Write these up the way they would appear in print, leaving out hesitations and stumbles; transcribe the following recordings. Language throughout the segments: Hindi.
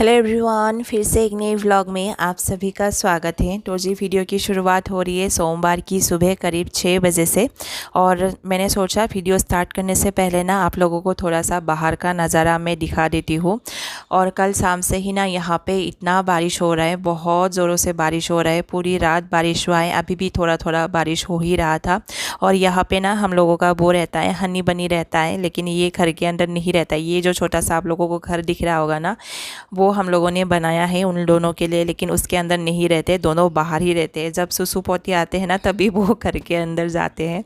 हेलो एवरीवन, फिर से एक नए व्लॉग में आप सभी का स्वागत है। तो जी वीडियो की शुरुआत हो रही है सोमवार की सुबह करीब 6 बजे से। और मैंने सोचा वीडियो स्टार्ट करने से पहले ना आप लोगों को थोड़ा सा बाहर का नज़ारा मैं दिखा देती हूँ। और कल शाम से ही ना यहाँ पे इतना बारिश हो रहा है, बहुत ज़ोरों से बारिश हो रहा है। पूरी रात बारिश हुआ है, अभी भी थोड़ा थोड़ा बारिश हो ही रहा था। और यहाँ पे ना हम लोगों का वो रहता है, हनी बनी रहता है, लेकिन ये घर के अंदर नहीं रहता। ये जो छोटा सा आप लोगों को घर दिख रहा होगा ना, वो हम लोगों ने बनाया है उन दोनों के लिए, लेकिन उसके अंदर नहीं रहते, दोनों बाहर ही रहते हैं। जब सुसु पोती आते हैं ना तभी वो घर के अंदर जाते हैं।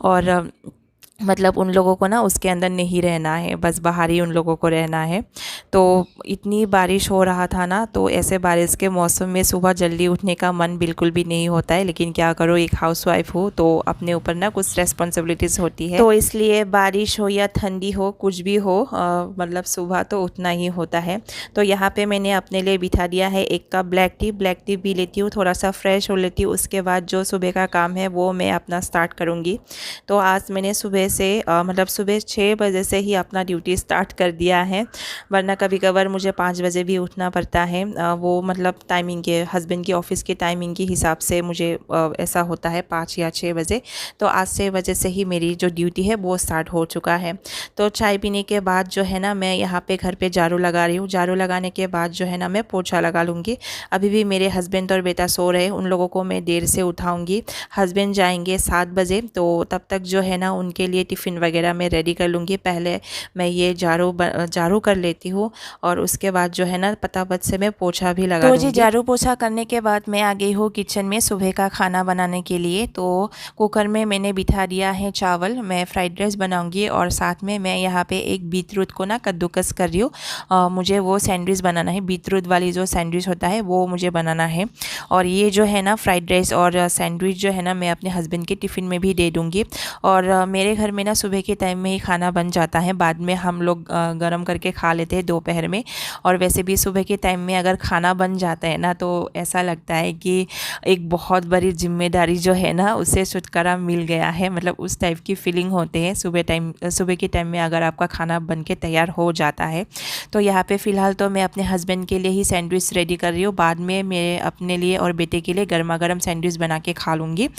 और मतलब उन लोगों को ना उसके अंदर नहीं रहना है, बस बाहर ही उन लोगों को रहना है। तो इतनी बारिश हो रहा था ना, तो ऐसे बारिश के मौसम में सुबह जल्दी उठने का मन बिल्कुल भी नहीं होता है, लेकिन क्या करो, एक हाउसवाइफ हो तो अपने ऊपर ना कुछ रेस्पॉन्सिबिलिटीज़ होती है। तो इसलिए बारिश हो या ठंडी हो, कुछ भी हो, मतलब सुबह तो उठना ही होता है। तो यहाँ पे मैंने अपने लिए बिठा दिया है एक कप ब्लैक टी पी लेती हूँ, थोड़ा सा फ्रेश हो लेती हूँ। उसके बाद जो सुबह का काम है वो मैं अपना स्टार्ट करूँगी। तो आज मैंने सुबह से मतलब सुबह 6 बजे से ही अपना ड्यूटी स्टार्ट कर दिया है, वरना कभी कभार मुझे 5 बजे भी उठना पड़ता है। वो मतलब टाइमिंग के, हस्बैंड की ऑफ़िस के टाइमिंग के हिसाब से मुझे ऐसा होता है 5 या 6 बजे। तो आज 6 बजे से ही मेरी जो ड्यूटी है वो स्टार्ट हो चुका है। तो चाय पीने के बाद जो है ना, मैं यहाँ पे घर पे झाड़ू लगा रही हूँ। झाड़ू लगाने के बाद जो है ना, मैं पोछा लगा लूँगी। अभी भी मेरे हस्बैंड और बेटा सो रहे हैं, उन लोगों को मैं देर से उठाऊँगी। हस्बैंड जाएंगे 7 बजे, तो तब तक जो है ना उनके लिए टिफ़िन वगैरह मैं रेडी कर लूँगी। पहले मैं ये झाड़ू कर लेती हूँ और उसके बाद जो है ना पतापत से मैं पोछा भी लगा दूँगी। तो जी झाड़ू पोछा करने के बाद मैं आ गई हूँ किचन में सुबह का खाना बनाने के लिए। तो कुकर में मैंने बिठा दिया है चावल, मैं फ्राइड राइस बनाऊँगी और साथ में मैं यहाँ पे एक बीटरूट को ना कद्दूकस कर रही हूँ। मुझे वो सैंडविच बनाना है, बीटरूट वाली जो सैंडविच होता है वो मुझे बनाना है। और ये जो है ना फ्राइड राइस और सैंडविच जो है ना, मैं अपने हस्बैंड के टिफ़िन में भी दे दूँगी। और मेरे घर में ना सुबह के टाइम में ही खाना बन जाता है, बाद में हम लोग गरम करके खा लेते हैं दोपहर में। और वैसे भी सुबह के टाइम में अगर खाना बन जाता है ना, तो ऐसा लगता है कि एक बहुत बड़ी जिम्मेदारी जो है ना उससे छुटकारा मिल गया है, मतलब उस टाइप की फीलिंग होती है सुबह के टाइम में अगर आपका खाना बन के तैयार हो जाता है। तो यहाँ पे फ़िलहाल तो मैं अपने हस्बैंड के लिए ही सैंडविच रेडी कर रही हूँ, बाद में मैं अपने लिए और बेटे के लिए गर्मा गर्म सैंडविच बना के खा लूँगी।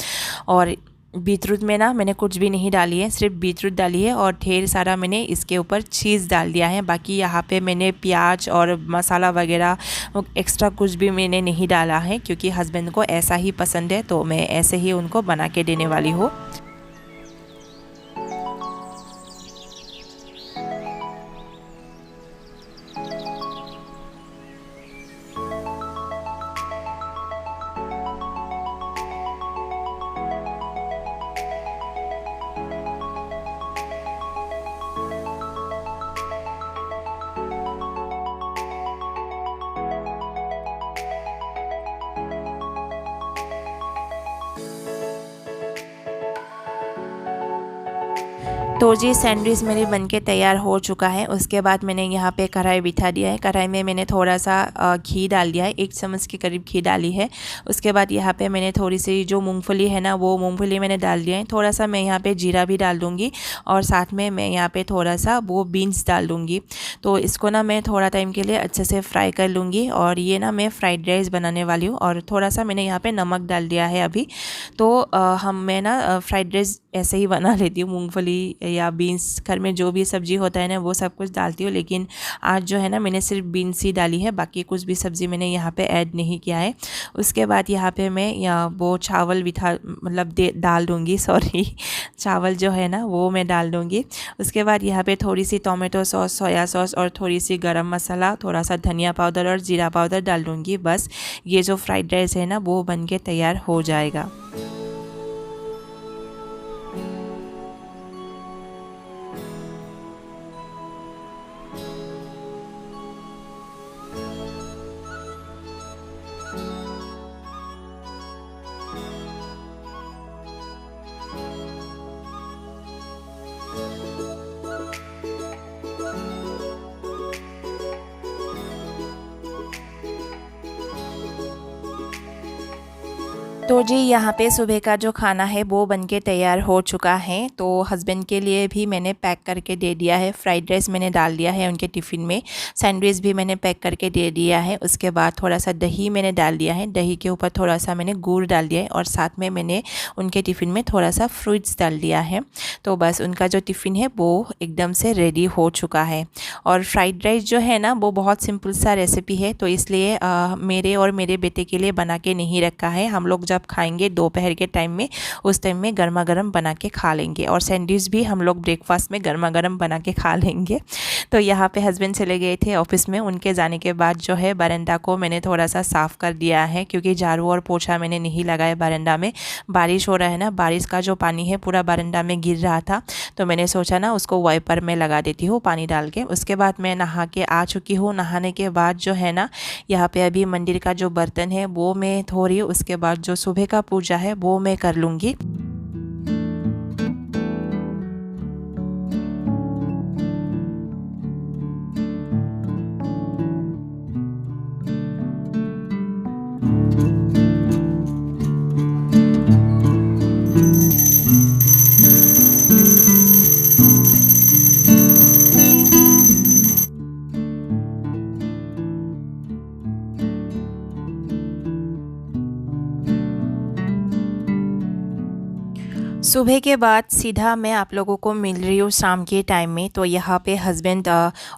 और बीटरूट में ना मैंने कुछ भी नहीं डाली है, सिर्फ बीटरूट डाली है और ढेर सारा मैंने इसके ऊपर चीज़ डाल दिया है। बाकी यहाँ पे मैंने प्याज और मसाला वगैरह एक्स्ट्रा कुछ भी मैंने नहीं डाला है, क्योंकि हस्बैंड को ऐसा ही पसंद है, तो मैं ऐसे ही उनको बना के देने वाली हूँ। तो जी सैंडविच मेरी बनके तैयार हो चुका है। उसके बाद मैंने यहाँ पे कढ़ाई बिठा दिया है। कढ़ाई में मैंने थोड़ा सा घी डाल दिया है, 1 चम्मच के करीब घी डाली है। उसके बाद यहाँ पे मैंने थोड़ी सी जो मूंगफली है ना, वो मूंगफली मैंने डाल दिया है। थोड़ा सा मैं यहाँ पे जीरा भी डाल दूँगी और साथ में मैं यहाँ पे थोड़ा सा वो बीन्स डाल दूँगी। तो इसको ना मैं थोड़ा टाइम के लिए अच्छे से फ्राई कर लूँगी। और ये ना मैं फ्राइड राइस बनाने वाली हूँ, और थोड़ा सा मैंने यहाँ पर नमक डाल दिया है अभी। तो मैं ना फ्राइड राइस ऐसे ही बना लेती हूँ, मूंगफली या बीन्स, घर में जो भी सब्ज़ी होता है ना वो सब कुछ डालती हूँ, लेकिन आज जो है ना मैंने सिर्फ बीन्स ही डाली है, बाकी कुछ भी सब्ज़ी मैंने यहाँ पे ऐड नहीं किया है। उसके बाद यहाँ पे मैं वो चावल मतलब डाल दूँगी, सॉरी चावल जो है ना वो मैं डाल दूँगी। उसके बाद यहाँ पे थोड़ी सी टोमेटो सॉस, सोया सॉस और थोड़ी सी गरम मसाला, थोड़ा सा धनिया पाउडर और जीरा पाउडर डाल दूँगी। बस ये जो फ्राइड राइस है ना वो बन के तैयार हो जाएगा। तो जी यहाँ पे सुबह का जो खाना है वो बनके तैयार हो चुका है। तो हस्बैंड के लिए भी मैंने पैक करके दे दिया है। फ्राइड राइस मैंने डाल दिया है उनके टिफ़िन में। सैंडविच भी मैंने पैक करके दे दिया है। उसके बाद थोड़ा सा दही मैंने डाल दिया है। दही के ऊपर थोड़ा सा मैंने गुड़ डाल दिया है और साथ में मैंने उनके टिफ़िन में थोड़ा सा फ्रूट्स डाल दिया है। तो बस उनका जो टिफ़िन है वो एकदम से रेडी हो चुका है। और फ्राइड राइस जो है ना वो बहुत सिंपल सा रेसिपी है, तो इसलिए मेरे और मेरे बेटे के लिए बना के नहीं रखा है। हम लोग जब खाएंगे दोपहर के टाइम में, उस टाइम में गर्मा गर्म बना के खा लेंगे। और सैंडविच भी हम लोग ब्रेकफास्ट में गर्मा गर्म बना के खा लेंगे। तो यहाँ पे हस्बैंड चले गए थे ऑफिस में। उनके जाने के बाद जो है बरामदा को मैंने थोड़ा सा साफ़ कर दिया है, क्योंकि झाड़ू और पोछा मैंने नहीं लगाया बरामदा में। बारिश हो रहा है ना, बारिश का जो पानी है पूरा बरामदा में गिर रहा था, तो मैंने सोचा ना उसको वाइपर में लगा देती हूँ पानी डाल के। उसके बाद मैं नहा के आ चुकी हूँ। नहाने के बाद जो है ना यहाँ पे अभी मंदिर का जो बर्तन है वो मैं धो रही हूँ। उसके बाद जो सुबह का पूजा है वो मैं कर लूँगी। सुबह के बाद सीधा मैं आप लोगों को मिल रही हूँ शाम के टाइम में। तो यहाँ पे हस्बैंड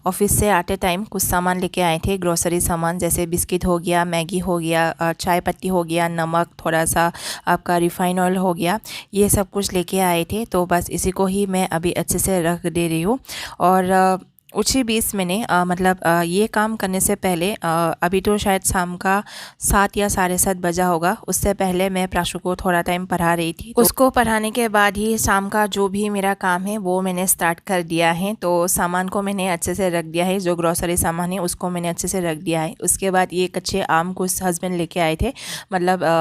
ऑफिस से आते टाइम कुछ सामान लेके आए थे, ग्रोसरी सामान, जैसे बिस्किट हो गया, मैगी हो गया, चाय पत्ती हो गया, नमक, थोड़ा सा आपका रिफाइन ऑयल हो गया, ये सब कुछ लेके आए थे। तो बस इसी को ही मैं अभी अच्छे से रख दे रही हूँ। और उसी बीच मैंने ये काम करने से पहले अभी तो शायद शाम का 7 या 7:30 बजा होगा, उससे पहले मैं प्राशु को थोड़ा टाइम पढ़ा रही थी। तो उसको पढ़ाने के बाद ही शाम का जो भी मेरा काम है वो मैंने स्टार्ट कर दिया है। तो सामान को मैंने अच्छे से रख दिया है, जो ग्रोसरी सामान है उसको मैंने अच्छे से रख दिया है। उसके बाद ये कच्चे आम कुछ हस्बैंड लेके आए थे,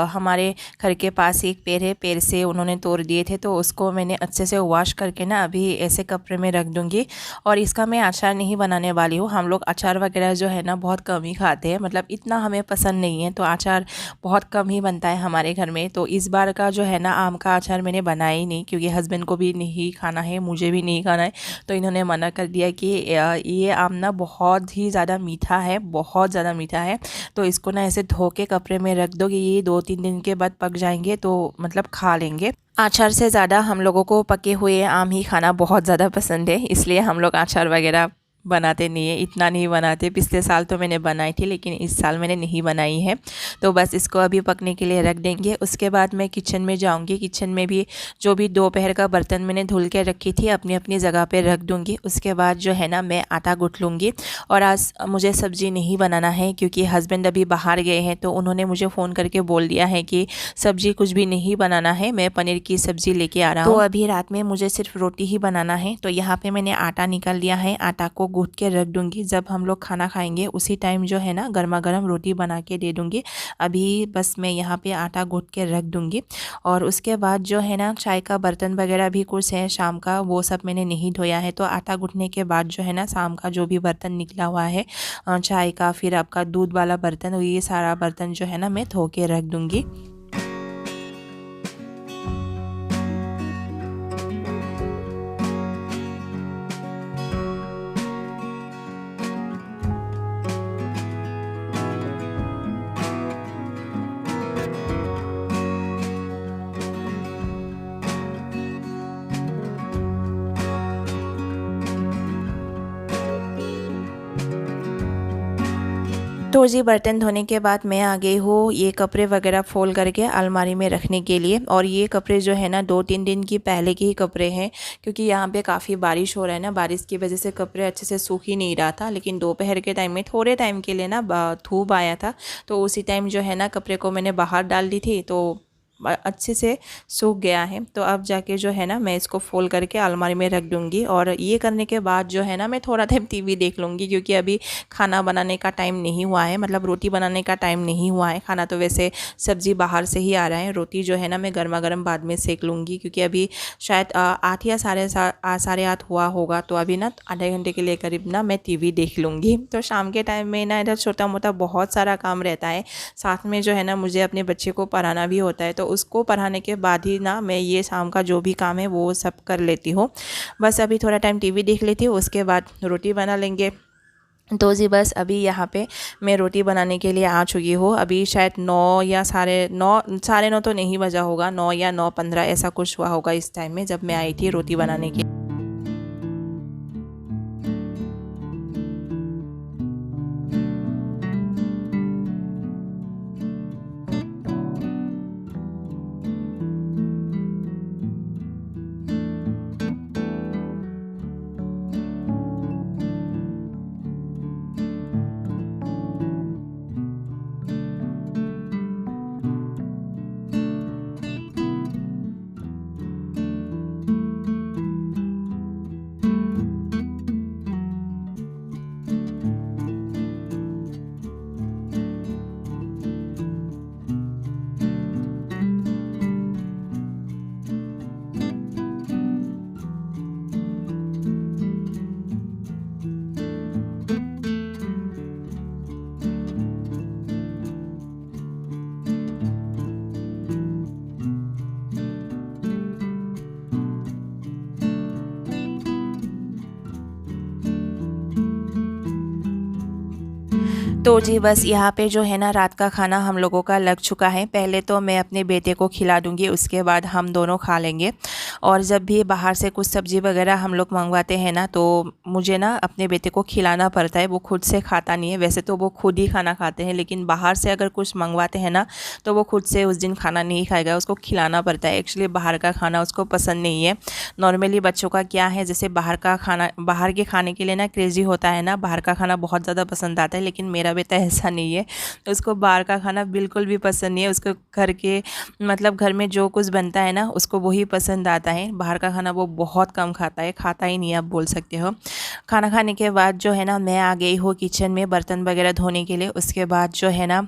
हमारे घर के पास एक पेड़ है, पेड़ से उन्होंने तोड़ दिए थे। तो उसको मैंने अच्छे से वॉश करके ना अभी ऐसे कपड़े में रख दूँगी। और इसका मैं अचार नहीं बनाने वाली हूँ। हम लोग अचार वगैरह जो है ना बहुत कम ही खाते हैं, इतना हमें पसंद नहीं है, तो अचार बहुत कम ही बनता है हमारे घर में। तो इस बार का जो है ना आम का अचार मैंने बनाया ही नहीं, क्योंकि हस्बैंड को भी नहीं खाना है, मुझे भी नहीं खाना है। तो इन्होंने मना कर दिया कि ये आम ना बहुत ही ज़्यादा मीठा है, बहुत ज़्यादा मीठा है, तो इसको ना ऐसे धो के कपड़े में रख दो कि ये 2-3 दिन के बाद पक जाएंगे, तो खा लेंगे। अचार से ज़्यादा हम लोगों को पके हुए आम ही खाना बहुत ज़्यादा पसंद है, इसलिए हम लोग अचार वगैरह बनाते नहीं है, इतना नहीं बनाते। पिछले साल तो मैंने बनाई थी, लेकिन इस साल मैंने नहीं बनाई है। तो बस इसको अभी पकने के लिए रख देंगे। उसके बाद मैं किचन में जाऊंगी। किचन में भी जो भी दोपहर का बर्तन मैंने धुल के रखी थी अपनी अपनी जगह पे रख दूंगी। उसके बाद जो है ना मैं आटा गूँथ लूँगी। और आज मुझे सब्ज़ी नहीं बनाना है, क्योंकि हस्बैंड अभी बाहर गए हैं, तो उन्होंने मुझे फ़ोन करके बोल दिया है कि सब्ज़ी कुछ भी नहीं बनाना है, मैं पनीर की सब्ज़ी लेके आ रहा हूँ। तो अभी रात में मुझे सिर्फ रोटी ही बनाना है। तो यहाँ पर मैंने आटा निकाल लिया है, आटा को गूँथ के रख दूंगी। जब हम लोग खाना खाएंगे उसी टाइम जो है ना गर्मा गर्म रोटी बना के दे दूंगी। अभी बस मैं यहाँ पे आटा गूँथ के रख दूंगी। और उसके बाद जो है ना चाय का बर्तन वगैरह भी कुछ है शाम का, वो सब मैंने नहीं धोया है। तो आटा गूँथने के बाद जो है ना शाम का जो भी बर्तन निकला हुआ है चाय का, फिर आपका दूध वाला बर्तन, ये सारा बर्तन जो है ना मैं धो के रख दूंगी। तो जी बर्तन धोने के बाद मैं आ गई हूँ ये कपड़े वगैरह फोल्ड करके अलमारी में रखने के लिए। और ये कपड़े जो है ना 2-3 दिन की पहले के ही कपड़े हैं, क्योंकि यहाँ पे काफ़ी बारिश हो रहा है ना, बारिश की वजह से कपड़े अच्छे से सूख ही नहीं रहा था। लेकिन दोपहर के टाइम में थोड़े टाइम के लिए ना धूप आया था, तो उसी टाइम जो है ना कपड़े को मैंने बाहर डाल दी थी। तो अच्छे से सूख गया है। तो अब जाके जो है ना मैं इसको फोल्ड करके अलमारी में रख दूँगी। और ये करने के बाद जो है ना मैं थोड़ा टाइम टीवी देख लूँगी, क्योंकि अभी खाना बनाने का टाइम नहीं हुआ है, मतलब रोटी बनाने का टाइम नहीं हुआ है। खाना तो वैसे सब्ज़ी बाहर से ही आ रहा है, रोटी जो है ना मैं गर्मा गर्म बाद में सेक लूँगी, क्योंकि अभी शायद 8 या साढ़े 8 हुआ होगा। तो अभी ना आधे घंटे के लिए करीब ना मैं टीवी देख लूँगी। तो शाम के टाइम में ना इधर छोटा मोटा बहुत सारा काम रहता है, साथ में जो है ना मुझे अपने बच्चे को पढ़ाना भी होता है। तो उसको पढ़ाने के बाद ही ना मैं ये शाम का जो भी काम है वो सब कर लेती हूँ। बस अभी थोड़ा टाइम टीवी देख लेती हूँ, उसके बाद रोटी बना लेंगे। तो जी बस अभी यहाँ पे मैं रोटी बनाने के लिए आ चुकी हूँ। अभी शायद 9 या साढ़े नौ तो नहीं बजा होगा, 9 या 9:15 ऐसा कुछ हुआ होगा इस टाइम में, जब मैं आई थी रोटी बनाने के। तो जी बस यहाँ पे जो है ना रात का खाना हम लोगों का लग चुका है। पहले तो मैं अपने बेटे को खिला दूँगी, उसके बाद हम दोनों खा लेंगे। और जब भी बाहर से कुछ सब्ज़ी वगैरह हम लोग मंगवाते हैं ना, तो मुझे ना अपने बेटे को खिलाना पड़ता है, वो खुद से खाता नहीं है। वैसे तो वो खुद ही खाना खाते हैं, लेकिन बाहर से अगर कुछ मंगवाते हैं ना तो वो खुद से उस दिन खाना नहीं खाएगा, उसको खिलाना पड़ता है। एक्चुअली बाहर का खाना उसको पसंद नहीं है। नॉर्मली बच्चों का क्या है, जैसे बाहर के खाने के लिए ना क्रेज़ी होता है ना, बाहर का खाना बहुत ज़्यादा पसंद आता है। लेकिन मेरा बेटा ऐसा नहीं है, उसको बाहर का खाना बिल्कुल भी पसंद नहीं है। उसको घर में जो कुछ बनता है ना उसको वही पसंद आता है। बाहर का खाना वो बहुत कम खाता है, खाता ही नहीं, आप बोल सकते हो। खाना खाने के बाद जो है ना मैं आ गई हूँ किचन में बर्तन वगैरह धोने के लिए। उसके बाद जो है ना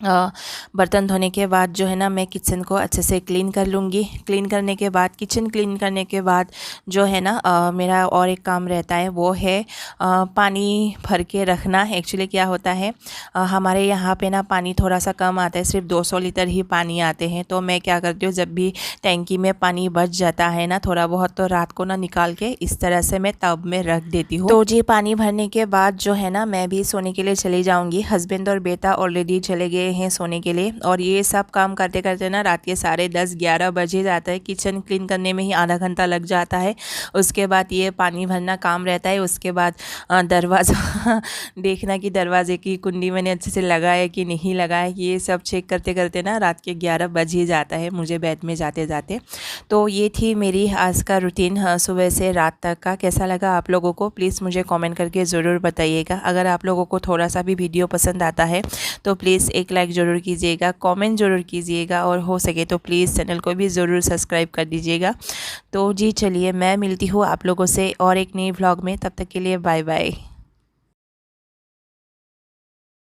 बर्तन धोने के बाद जो है ना मैं किचन को अच्छे से क्लीन कर लूँगी। किचन क्लीन करने के बाद जो है ना मेरा और एक काम रहता है, वो है पानी भर के रखना। एक्चुअली क्या होता है, हमारे यहाँ पे ना पानी थोड़ा सा कम आता है, सिर्फ 200 लीटर ही पानी आते हैं। तो मैं क्या करती हूँ, जब भी टैंकी में पानी बच जाता है ना थोड़ा बहुत, तो रात को ना निकाल के इस तरह से मैं टब में रख देती हूँ। तो जी पानी भरने के बाद जो है ना मैं भी सोने के लिए चली जाऊँगी। हस्बैंड और बेटा ऑलरेडी चले गए हैं सोने के लिए। और ये सब काम करते करते ना रात के 10:30-11 बजे जाता है। किचन क्लीन करने में ही आधा घंटा लग जाता है। उसके बाद ये पानी भरना काम रहता है। उसके बाद दरवाज़ा देखना कि दरवाजे की कुंडी मैंने अच्छे से लगाया है कि नहीं लगाया है, ये सब चेक करते करते ना रात के 11 बज ही जाता है मुझे बेड में जाते जाते। तो ये थी मेरी आज का रूटीन सुबह से रात तक का। कैसा लगा आप लोगों को प्लीज़ मुझे कमेंट करके ज़रूर बताइएगा। अगर आप लोगों को थोड़ा सा भी वीडियो पसंद आता है तो प्लीज़ एक लाइक ज़रूर कीजिएगा, कमेंट ज़रूर कीजिएगा, और हो सके तो प्लीज़ चैनल को भी ज़रूर सब्सक्राइब कर दीजिएगा। तो जी चलिए मैं मिलती हूँ आप लोगों से और एक नई व्लॉग में, तब तक के लिए बाय बाय।